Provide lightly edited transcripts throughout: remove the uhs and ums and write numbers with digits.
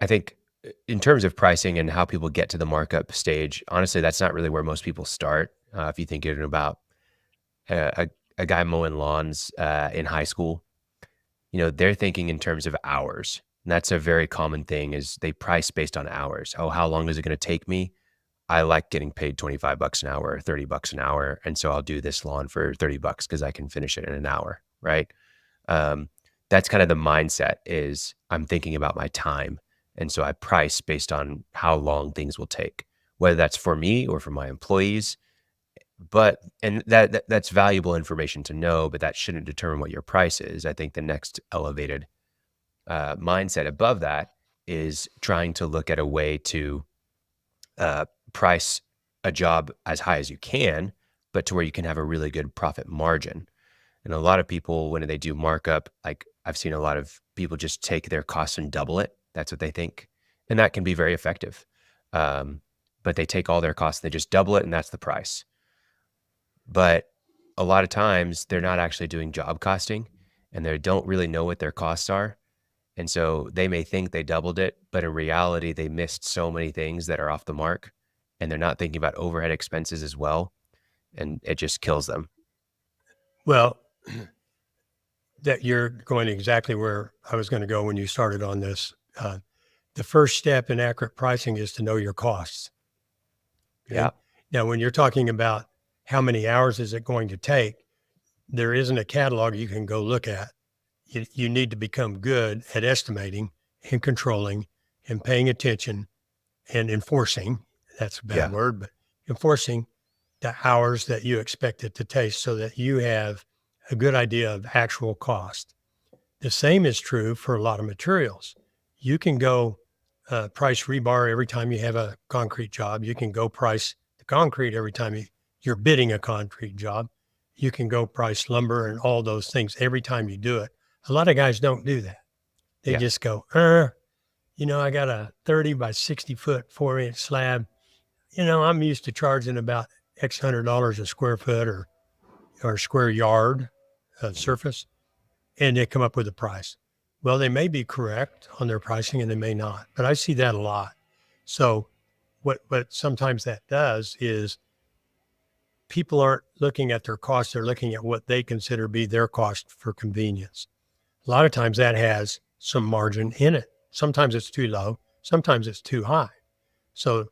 I think in terms of pricing and how people get to the markup stage, honestly, that's not really where most people start. If you think about a guy mowing lawns in high school, they're thinking in terms of hours. And that's a very common thing is they price based on hours. Oh, how long is it going to take me? I like getting paid 25 bucks an hour or 30 bucks an hour. And so I'll do this lawn for 30 bucks because I can finish it in an hour. Right. Um, that's kind of the mindset is I'm thinking about my time. And so I price based on how long things will take, whether that's for me or for my employees. And that's valuable information to know, but that shouldn't determine what your price is. I think the next elevated mindset above that is trying to look at a way to price a job as high as you can, but to where you can have a really good profit margin. And a lot of people, when they do markup, like I've seen a lot of people just take their costs and double it. That's what they think. And that can be very effective. But they take all their costs, they just double it, and that's the price. But a lot of times they're not actually doing job costing and they don't really know what their costs are. And so they may think they doubled it, but in reality, they missed so many things that are off the mark and they're not thinking about overhead expenses as well. And it just kills them. Well, that you're going exactly where I was going to go when you started on this. The first step in accurate pricing is to know your costs. Okay? Yeah. Now, when you're talking about how many hours is it going to take, there isn't a catalog you can go look at. You need to become good at estimating and controlling and paying attention and enforcing. That's a bad word, but enforcing the hours that you expect it to take so that you have a good idea of actual cost. The same is true for a lot of materials. You can go price rebar every time you have a concrete job. You can go price the concrete every time you're bidding a concrete job. You can go price lumber and all those things every time you do it. A lot of guys don't do that. They just go, I got a 30 by 60 foot, 4-inch slab. I'm used to charging about X $100 a square foot or square yard of surface, and they come up with a price. Well, they may be correct on their pricing and they may not, but I see that a lot. So what sometimes that does is people aren't looking at their costs. They're looking at what they consider be their cost for convenience. A lot of times that has some margin in it. Sometimes it's too low. Sometimes it's too high. So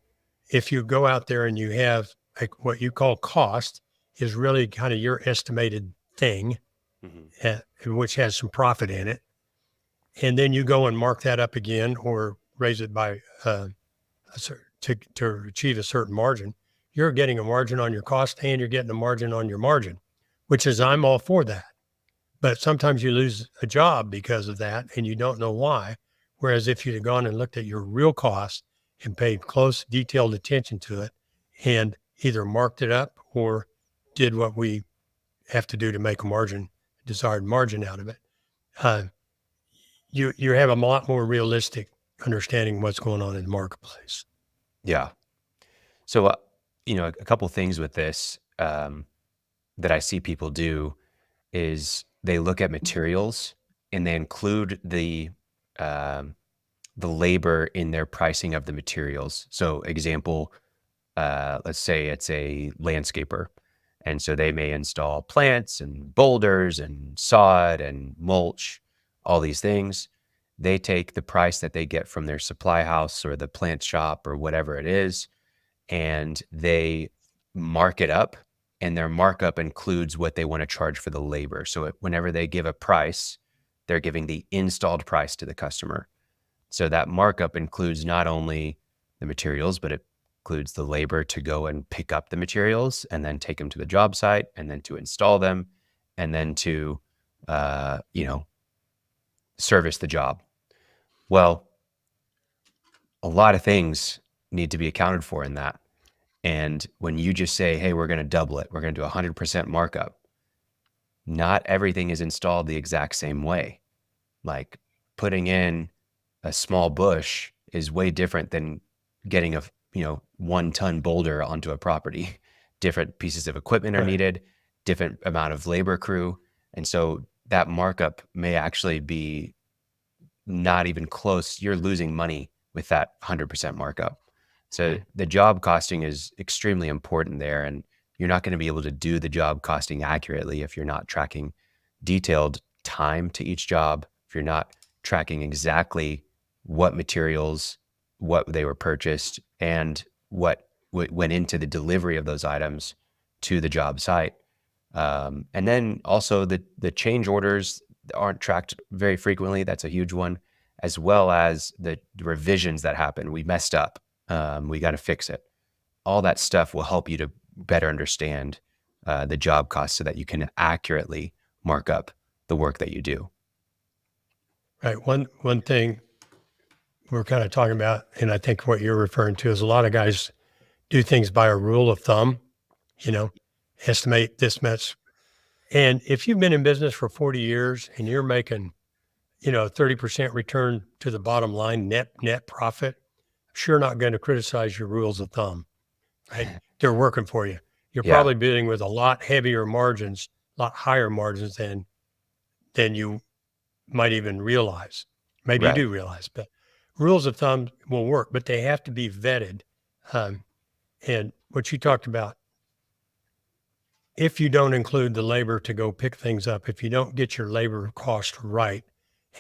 if you go out there and you have what you call cost is really kind of your estimated thing, which has some profit in it. And then you go and mark that up again or raise it by to achieve a certain margin. You're getting a margin on your cost and you're getting a margin on your margin, which is I'm all for that. But sometimes you lose a job because of that and you don't know why. Whereas if you'd have gone and looked at your real cost and paid close, detailed attention to it and either marked it up or did what we have to do to make a desired margin out of it, you have a lot more realistic understanding of what's going on in the marketplace. Yeah. So, a couple things with this that I see people do is they look at materials and they include the labor in their pricing of the materials. So example, let's say it's a landscaper. And so they may install plants and boulders and sod and mulch, all these things. They take the price that they get from their supply house or the plant shop or whatever it is, and they mark it up. And their markup includes what they want to charge for the labor. So whenever they give a price, they're giving the installed price to the customer. So that markup includes not only the materials, but it includes the labor to go and pick up the materials and then take them to the job site and then to install them and then to, service the job. Well, a lot of things need to be accounted for in that. And when you just say, hey, we're going to double it, we're going to do 100% markup, not everything is installed the exact same way. Like putting in a small bush is way different than getting a 1-ton boulder onto a property. Different pieces of equipment are needed, different amount of labor crew. And so that markup may actually be not even close. You're losing money with that 100% markup. So Mhm. the job costing is extremely important there. And you're not going to be able to do the job costing accurately if you're not tracking detailed time to each job, if you're not tracking exactly what materials, what they were purchased, and what went into the delivery of those items to the job site. And then also the change orders aren't tracked very frequently. That's a huge one, as well as the revisions that happen. We messed up. We got to fix it. All that stuff will help you to better understand the job cost so that you can accurately mark up the work that you do. Right. One thing we're kind of talking about, and I think what you're referring to is a lot of guys do things by a rule of thumb, you know, estimate this much. And if you've been in business for 40 years and you're making, 30% return to the bottom line, net profit, I'm sure not going to criticize your rules of thumb, right? They're working for you. You're Yeah, probably bidding with a lot heavier margins, a lot higher margins than you might even realize. Maybe you right. do realize, but rules of thumb will work, but they have to be vetted. Um, and what you talked about, if you don't include the labor to go pick things up, if you don't get your labor cost right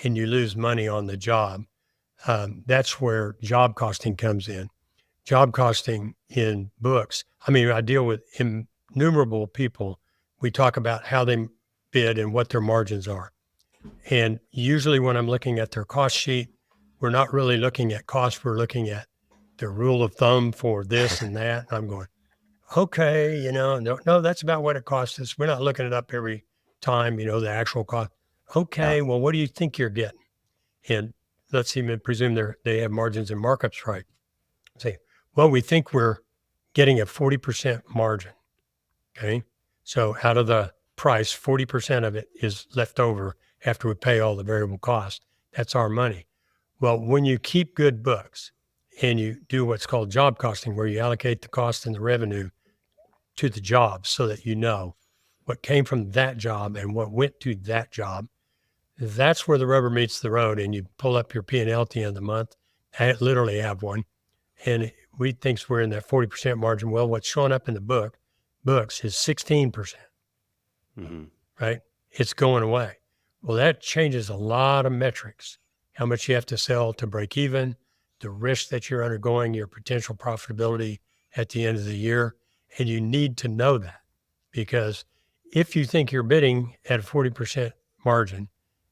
and you lose money on the job, that's where job costing comes in. Job costing in books. I mean, I deal with innumerable people. We talk about how they bid and what their margins are. And usually when I'm looking at their cost sheet, we're not really looking at cost. We're looking at the rule of thumb for this and that. And I'm going, okay, no, that's about what it costs us. We're not looking it up every time, the actual cost. Yeah, Okay, well, what do you think you're getting? And let's even presume they have margins and markups right. Say, well, we think we're getting a 40% margin. Okay. So out of the price, 40% of it is left over after we pay all the variable cost. That's our money. Well, when you keep good books and you do what's called job costing, where you allocate the cost and the revenue to the job so that you know what came from that job and what went to that job, that's where the rubber meets the road. And you pull up your P&L at the end of the month. I literally have one. And we thinks we're in that 40% margin. Well, what's showing up in the books is 16%, hmm, right? It's going away. Well, that changes a lot of metrics. How much you have to sell to break even, the risk that you're undergoing, your potential profitability at the end of the year. And you need to know that because if you think you're bidding at a 40% margin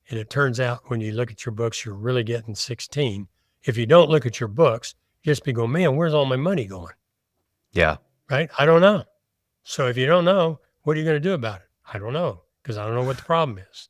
and it turns out when you look at your books, you're really getting 16. If you don't look at your books, you just be going, man, where's all my money going? yeah, Right? I don't know. So if you don't know, what are you going to do about it? I don't know because I don't know what the problem is.